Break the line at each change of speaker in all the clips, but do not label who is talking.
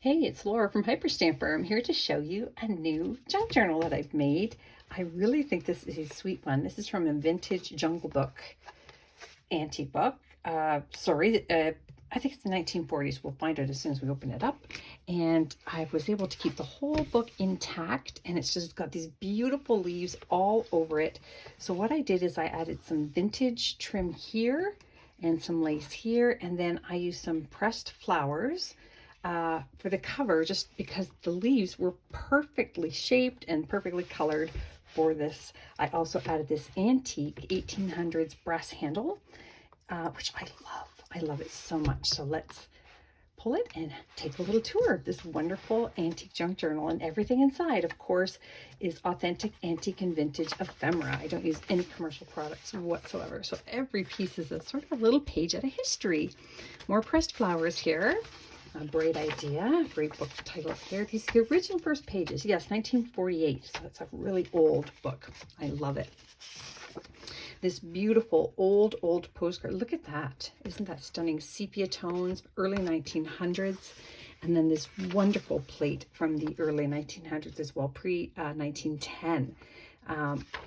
Hey, it's Laura from Hyperstamper. I'm here to show you a new junk journal that I've made. I really think this is a sweet one. This is from a vintage Jungle Book antique book. I think it's the 1940s. We'll find out as soon as we open it up. And I was able to keep the whole book intact, and it's just got these beautiful leaves all over it. So what I did is I added some vintage trim here and some lace here, and then I used some pressed flowers for the cover, just because the leaves were perfectly shaped and perfectly colored for this. I also added this antique 1800s brass handle, which I love. I love it so much. So let's pull it and take a little tour of this wonderful antique junk journal. And everything inside, of course, is authentic antique and vintage ephemera. I don't use any commercial products whatsoever. So every piece is a sort of a little page out of history. More pressed flowers here. A great idea. Great book title here. These are the original first pages. Yes, 1948. So it's a really old book. I love it. This beautiful old postcard. Look at that. Isn't that stunning? Sepia tones, early 1900s. And then this wonderful plate from the early 1900s as well, pre-1910.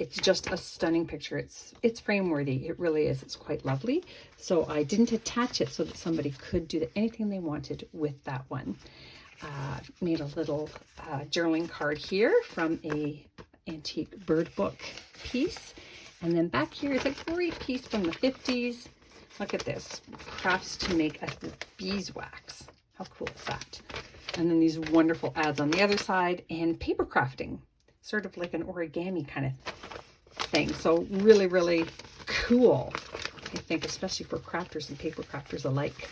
It's just a stunning picture. It's frame worthy. It really is. It's quite lovely. So I didn't attach it so that somebody could do anything they wanted with that one. Made a little journaling card here from a antique bird book piece. And then back here is a great piece from the 50s. Look at this. Crafts to make a beeswax. How cool is that? And then these wonderful ads on the other side, and paper crafting. Sort of like an origami kind of thing. So really, really cool, I think, especially for crafters and paper crafters alike.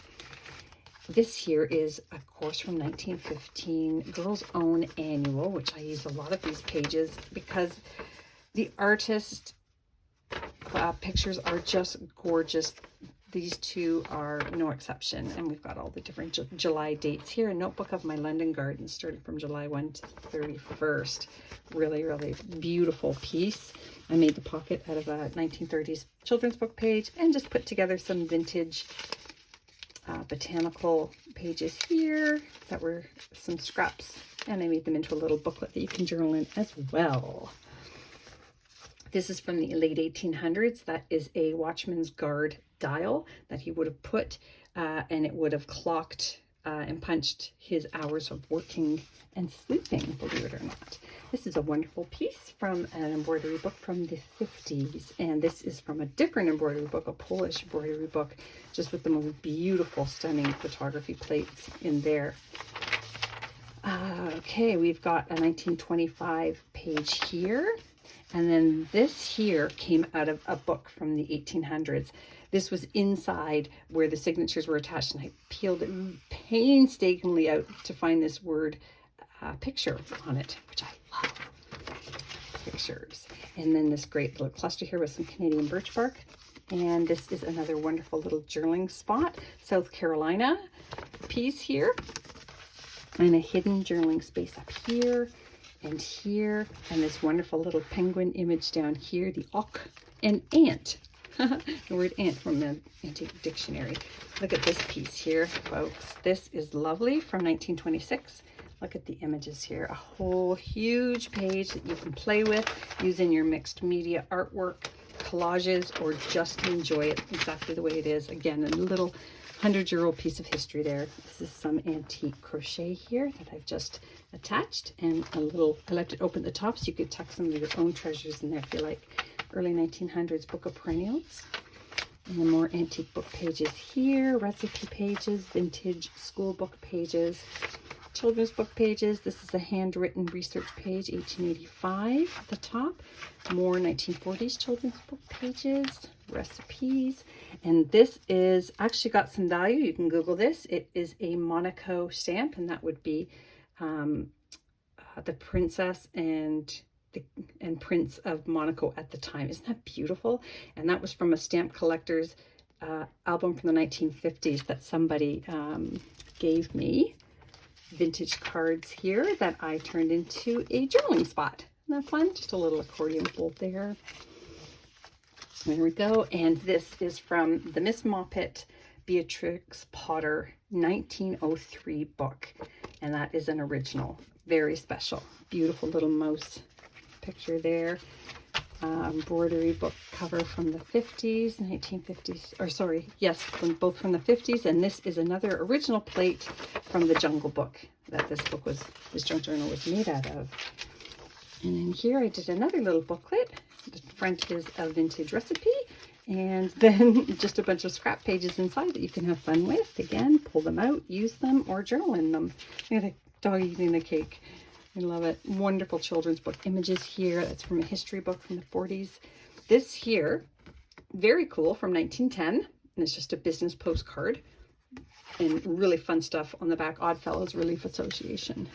This here is, of course, from 1915, Girls Own Annual, which I use a lot of these pages because the artist pictures are just gorgeous. These two are no exception. And we've got all the different July dates here. A notebook of my London garden starting from July 1 to 31st. Really, really beautiful piece. I made the pocket out of a 1930s children's book page and just put together some vintage botanical pages here that were some scraps. And I made them into a little booklet that you can journal in as well. This is from the late 1800s. That is a watchman's guard dial that he would have put, and it would have clocked and punched his hours of working and sleeping, believe it or not. This is a wonderful piece from an embroidery book from the 50s. And this is from a different embroidery book, a Polish embroidery book, just with the most beautiful, stunning photography plates in there. Okay, we've got a 1925 page here. And then this here came out of a book from the 1800s. This was inside where the signatures were attached, and I peeled it painstakingly out to find this word picture on it, which I love. Pictures. And then this great little cluster here with some Canadian birch bark. And this is another wonderful little journaling spot. South Carolina piece here. And a hidden journaling space up here and here, and this wonderful little penguin image down here, the auk and ant. The word ant from the Antique Dictionary. Look at this piece here, folks. This is lovely, from 1926. Look at the images here. A whole huge page that you can play with, use in your mixed media artwork, collages, or just enjoy it exactly the way it is. Again, a little 100-year-old piece of history there. This is some antique crochet here that I've just attached, and a little, I left it open at the top so you could tuck some of your own treasures in there if you like. Early 1900s Book of Perennials. And then more antique book pages here, recipe pages, vintage school book pages, children's book pages. This is a handwritten research page, 1885 at the top. More 1940s children's book pages, recipes. And this is actually got some value. You can Google this. It is a Monaco stamp, and that would be the princess and Prince of Monaco at the time. Isn't that beautiful? And that was from a stamp collector's album from the 1950s that somebody gave me. Vintage cards here that I turned into a journaling spot. Isn't that fun? Just a little accordion fold there. There we go. And this is from the Miss Moppet Beatrix Potter 1903 book. And that is an original. Very special. Beautiful little mouse picture there. Embroidery book cover from the 50s, 1950s, or sorry, yes, both from the 50s. And this is another original plate from the Jungle Book that this junk journal was made out of. And in here I did another little booklet. The front is a vintage recipe, and then just a bunch of scrap pages inside that you can have fun with. Again, pull them out, use them, or journal in them. Look at the dog eating the cake. I love it. Wonderful children's book images here. That's from a history book from the 40s. This here, very cool, from 1910. And it's just a business postcard. And really fun stuff on the back. Oddfellows Relief Association.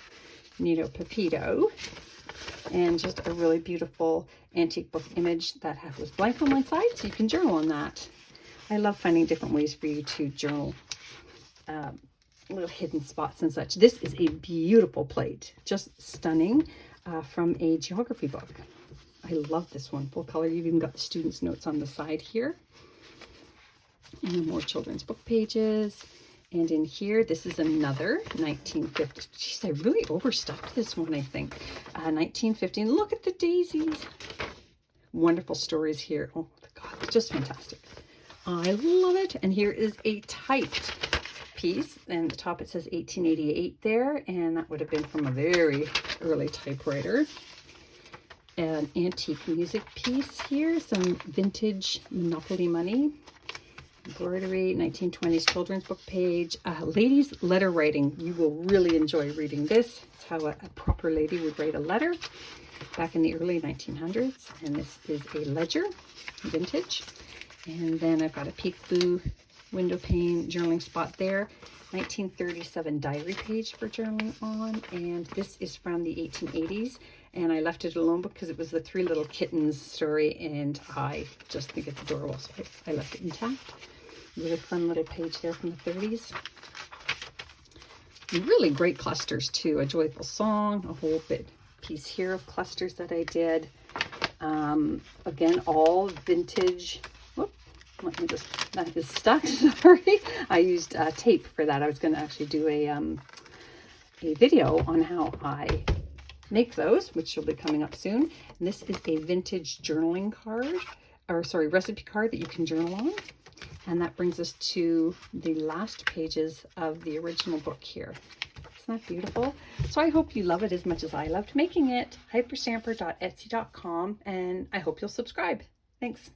Nito Pepito. And just a really beautiful antique book image that was blank on one side, so you can journal on that. I love finding different ways for you to journal. Little hidden spots and such. This is a beautiful plate, just stunning, from a geography book. I love this one, full color. You've even got the students' notes on the side here, and more children's book pages. And in here, this is another 1950s. Jeez, I really overstuffed this one, I think. 1915. Look at the daisies. Wonderful stories here. Oh God, it's just fantastic. I love it. And here is a typed piece, and the top it says 1888 there, and that would have been from a very early typewriter. An antique music piece here, some vintage Monopoly money, embroidery, 1920s children's book page, ladies letter writing. You will really enjoy reading this. It's how a proper lady would write a letter back in the early 1900s, and this is a ledger, vintage. And then I've got a peekaboo window pane journaling spot there, 1937 diary page for journaling on, and this is from the 1880s, and I left it alone because it was the Three Little Kittens story, and I just think it's adorable, so I left it intact. Really fun little page there from the 30s. Really great clusters too. A joyful song, a whole piece here of clusters that I did. Again, all vintage. Let me just, that is stuck, sorry. I used tape for that. I was going to actually do a video on how I make those, which will be coming up soon. And this is a vintage journaling card, or sorry, recipe card that you can journal on. And that brings us to the last pages of the original book here. Isn't that beautiful? So I hope you love it as much as I loved making it. Hyperstamper.etsy.com, and I hope you'll subscribe. Thanks.